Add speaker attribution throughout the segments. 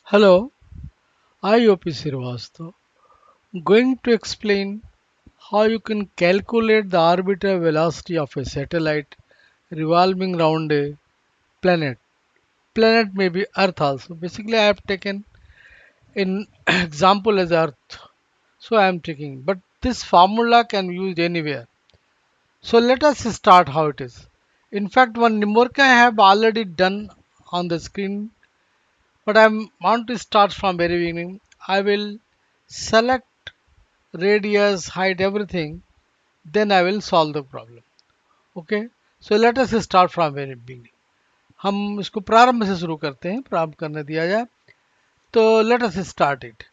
Speaker 1: Hello, I OP Srivastava. Going to explain how you can calculate the orbital velocity of a satellite revolving around a planet. Planet may be Earth also. Basically, I have taken an example as Earth, so I am taking. But this formula can be used anywhere. So let us start how it is. In fact, one numeric I have already done on the screen, but I want to start from very beginning. I will select radius, height, everything, then I will solve the problem. Okay, so let us start from very beginning. हम इसको प्रारंभ से शुरू करते हैं, प्रारंभ करने दिया जाए तो लेट अस स्टार्ट इट.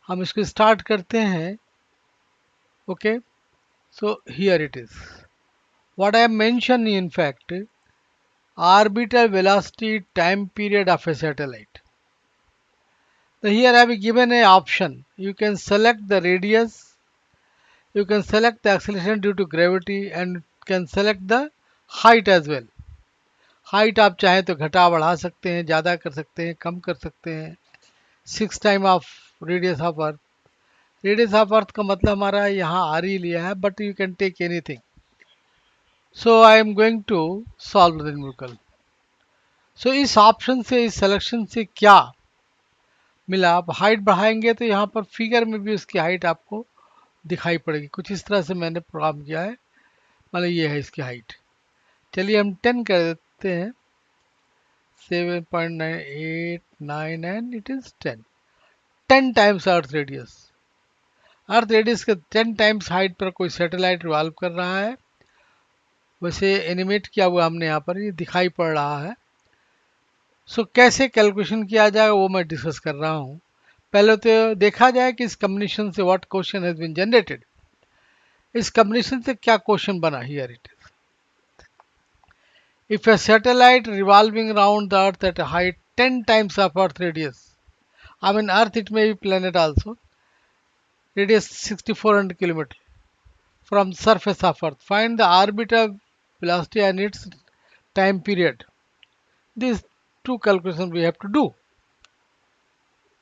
Speaker 1: हम इसको स्टार्ट करते हैं. Okay, so here it is what I mention. In fact, orbital velocity time period of a satellite. So here I have given a option. You can select the radius, you can select the acceleration due to gravity, and can select the height as well. Height आप चाहें तो घटा बढ़ा सकते हैं, ज़्यादा कर सकते हैं, कम कर सकते हैं. 6 time of radius of earth. Radius of earth का मतलब हमारा यहाँ आर ही लिया है, but you can take anything. So I am going to solve the numerical. सो इस ऑप्शन से, इस सिलेक्शन से क्या मिला? आप हाइट बढ़ाएंगे तो यहाँ पर फिगर में भी उसकी हाइट आपको दिखाई पड़ेगी. कुछ इस तरह से मैंने प्रोग्राम किया है. मतलब ये है इसकी हाइट. चलिए हम 10 कर देते हैं. 7.989 and it is 10. 10 times earth radius. Earth radius के 10 टाइम्स हाइट पर कोई सैटेलाइट रिवॉल्व कर रहा है. वैसे एनिमेट किया हुआ हमने यहाँ पर, ये दिखाई पड़ रहा है. सो कैसे कैलकुलेशन किया जाएगा वो मैं डिस्कस कर रहा हूँ. पहले तो देखा जाए कि इस कम्बिनेशन से what question has been generated. इस कम्बिनेशन से क्या क्वेश्चन बना. Here it is. If a satellite revolving around the earth at a height 10 times of earth radius, I mean earth, it may be planet also, radius 6400 km from surface of earth, find the orbital velocity and its time period. These two calculations we have to do.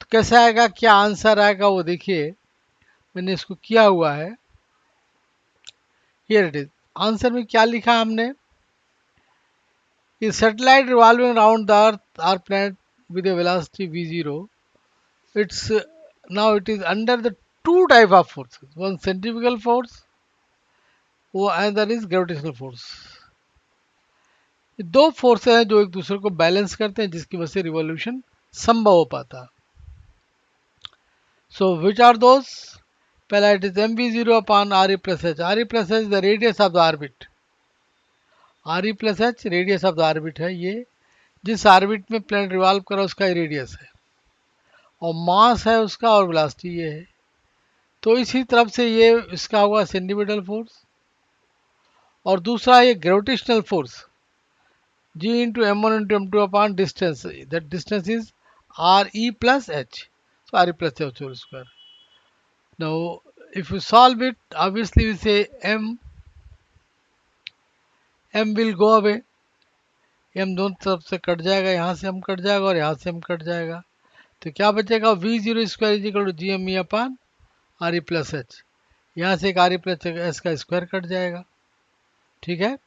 Speaker 1: तो कैसा आएगा, क्या answer आएगा वो देखिए. मैंने इसको किया हुआ है. Here it is. आंसर में क्या लिखा हमने. Is satellite revolving around the earth or planet with a velocity v0, it's now it is under the two type of forces. One centrifugal force, and another is gravitational force. ये दो forces हैं जो एक दूसरे को balance करते हैं, जिसकी वजह से रिवॉल्यूशन संभव हो पाता है. सो विच आर दोज. पहला it is mv0 upon re plus H. re plus H the radius of the orbit. re plus H radius of the orbit है. ये जिस ऑर्बिट में प्लैनेट रिवॉल्व कर रहा है उसका रेडियस है, और मास है उसका, और वेलोसिटी ये है. तो इसी तरफ से ये इसका हुआ सेंटीमीटर फोर्स. और दूसरा ये gravitational force g into m1 into m2 upon distance. That distance is re plus h. So re plus h whole square. Now if you solve it, obviously we say m will go away. m दोनों तरफ से cut जाएगा. यहाँ से m cut जाएगा और यहाँ से m कट जाएगा. तो क्या बचेगा. v0 square is equal to G M E upon re plus H. यहाँ से एक re प्लस एच का स्क्वायर कट जाएगा. ठीक है.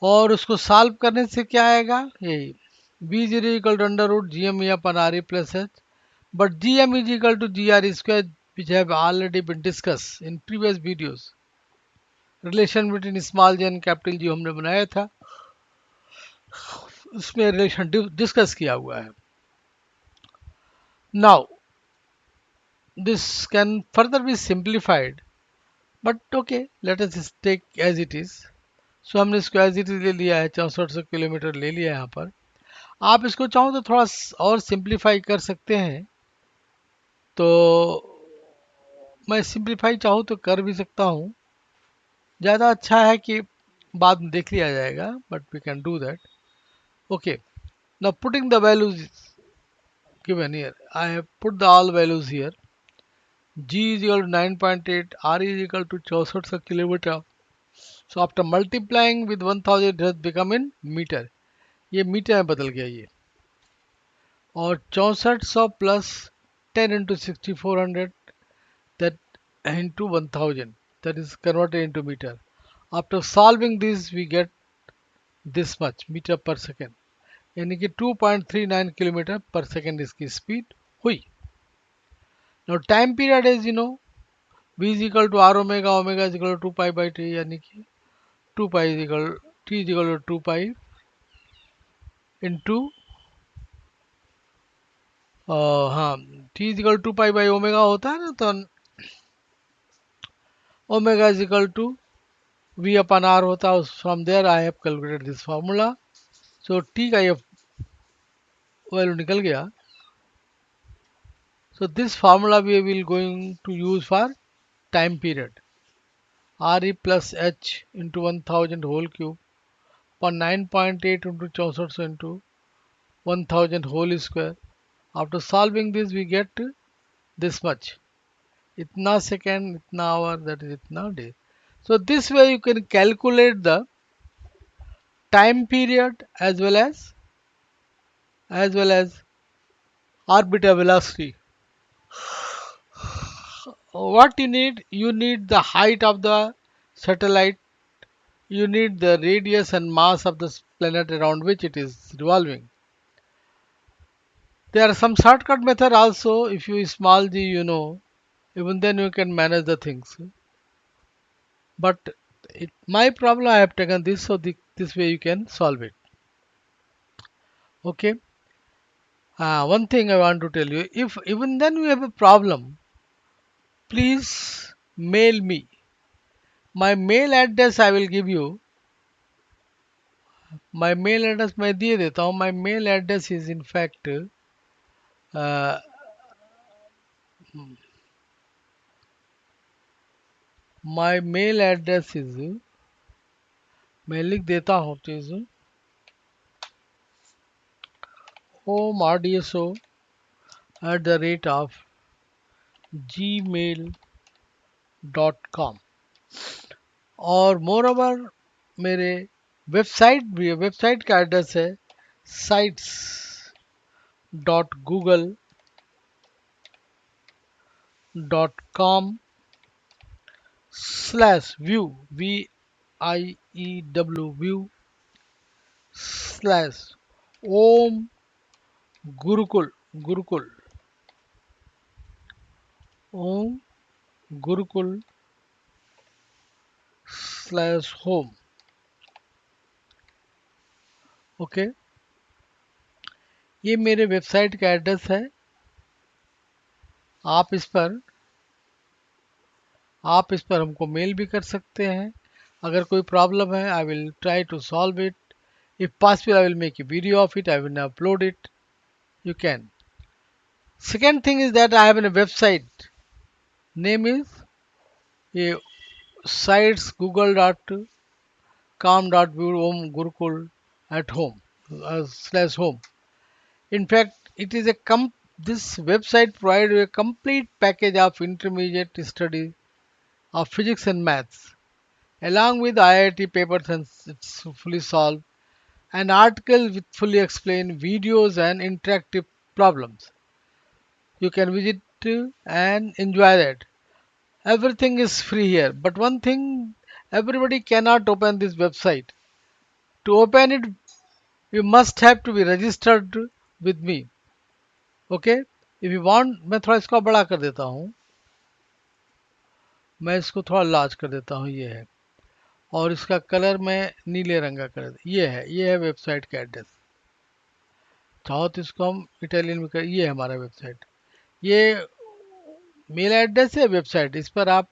Speaker 1: और उसको सॉल्व करने से क्या आएगा. यही v0 equal to under root G M e upon re plus h. But G M is equal to g R square which have already been discuss in previous videos. Relation between small g and capital G हमने बनाया था, उसमें relation discuss किया हुआ है. Now this can further be simplified, but okay let us take as it is. So हमने इसको as it is ले लिया है. 6400 किलोमीटर ले लिया है यहाँ पर. आप इसको चाहो तो थोड़ा और सिंप्लीफाई कर सकते हैं. तो मैं सिंप्लीफाई चाहूँ तो कर भी सकता हूँ. ज़्यादा अच्छा है कि बाद में देख लिया जाएगा, but we can do that. Okay, now putting the values given here. I have put the all values here. G is equal to 9.8, R is equal to 64 kilometer. So after multiplying with 1000 it has become in meter. ये metre में बदल गया ये. और 6400 plus 10 into 6400, that into 1000, that is converted into meter. After solving this we get this much meter per second, यानी कि 2.39 kilometre पर second इसकी स्पीड हुई. Now time period is, v is equal to r omega, omega is equal to 2 pi by t, यानी कि 2 pi is equal, t is equal to 2 pi into हाँ, t is equal to 2 pi by omega होता है ना, तो omega is equal to v upon r होता है. From there I have calculated this formula. So t का ये value निकल गया. So this formula we will going to use for time period. Re plus h into 1000 whole cube upon 9.8 into 6400 into 1000 whole square. After solving this we get this much. Itna second, itna hour, that is itna day. So this way you can calculate the time period as well as orbital velocity. What you need the height of the satellite, you need the radius and mass of the planet around which it is revolving. There are some shortcut method also. If you small g, even then you can manage the things. But my problem, I have taken this, so this way you can solve it. Okay. One thing I want to tell you, if even then you have a problem, please mail me. My mail address I will give you. My mail address मैं दिए देता हूँ. My mail address is in fact my mail address is, मैं लिख देता हूँ चीज, homrdso@gmail.com. और मोर ओवर मेरे वेबसाइट भी है. वेबसाइट का एड्रेस है sites.google.com/view view slash om gurukul om gurukul /home. Okay, ये मेरे वेबसाइट का एड्रेस है. आप इस पर हमको मेल भी कर सकते हैं. अगर कोई प्रॉब्लम है, I will try to solve it. If possible I will make a video of it, I will upload it. You can. Second thing is that I have a website. Name is sites google.com.view om gurukul at home /home. In fact, it is this website provides a complete package of intermediate study of physics and maths, along with IIT papers, and it's fully solved, an article with fully explained videos and interactive problems. You can visit and enjoy that. Everything is free here, but one thing, everybody cannot open this website. To open it, you must have to be registered with me. Okay, if you want, मैं थोड़ा इसको बड़ा कर देता हूँ. मैं इसको थोड़ा लार्ज कर देता हूँ. ये है, और इसका कलर मैं नीले रंग का कर देता. ये है वेबसाइट का एड्रेस. चाहो तो इसको हम इटालियन में कर. ये है हमारा वेबसाइट. ये मेल एड्रेस है, वेबसाइट, इस पर आप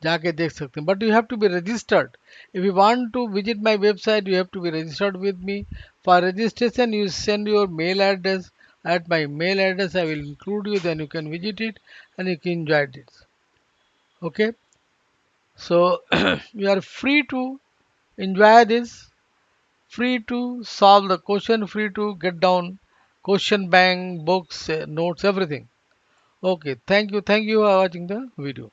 Speaker 1: जाके देख सकते हैं. But you have to be registered. If you want to visit my website, you have to be registered with me. For registration you send your mail address. At my mail address I will include you, then you can visit it and you can enjoy it. Okay, so you are free to enjoy this, free to solve the question, free to get down question bank, books, notes, everything. Okay, thank you for watching the video.